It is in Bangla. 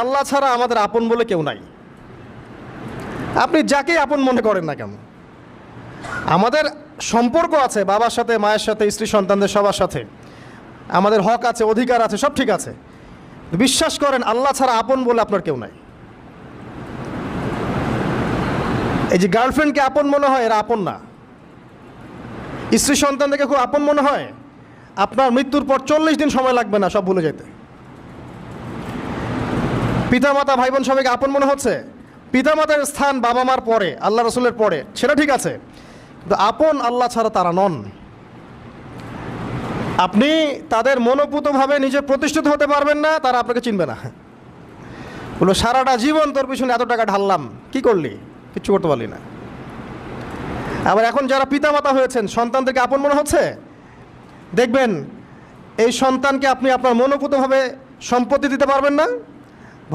আল্লাহ ছাড়া আমাদের আপন বলে কেউ নাই। আপনি যাকেই আপন মনে করেন না কেন, আমাদের সম্পর্ক আছে বাবার সাথে, মায়ের সাথে, স্ত্রী সন্তানদের সবার সাথে, আমাদের হক আছে, অধিকার আছে, সব ঠিক আছে। বিশ্বাস করেন আল্লাহ ছাড়া আপন বলে আপনার কেউ নাই। এই যে গার্লফ্রেন্ডকে আপন মনে হয়, এরা আপন না। স্ত্রী সন্তানদেরকে খুব আপন মনে হয়, আপনার মৃত্যুর পর 40 দিন সময় লাগবে না সব ভুলে যেতে। পিতামাতা ভাই বোন সবাইকে আপন মনে হচ্ছে, পিতামাতার স্থান বাবা মার পরে, আল্লাহ রসুলের পরে, সেটা ঠিক আছে, কিন্তু আপন আল্লাহ ছাড়া তারা নন। আপনি তাদের মনোপুতভাবে নিজে প্রতিষ্ঠিত হতে পারবেন না, তারা আপনাকে চিনবে না। বললো সারাটা জীবন তোর পিছনে এত টাকা ঢাললাম, কি করলি? কিচ্ছু করতে পারলি না। আবার এখন যারা পিতামাতা হয়েছেন, সন্তানদেরকে আপন মনে হচ্ছে, দেখবেন এই সন্তানকে আপনি আপনার মনোপুতভাবে সম্পত্তি দিতে পারবেন না,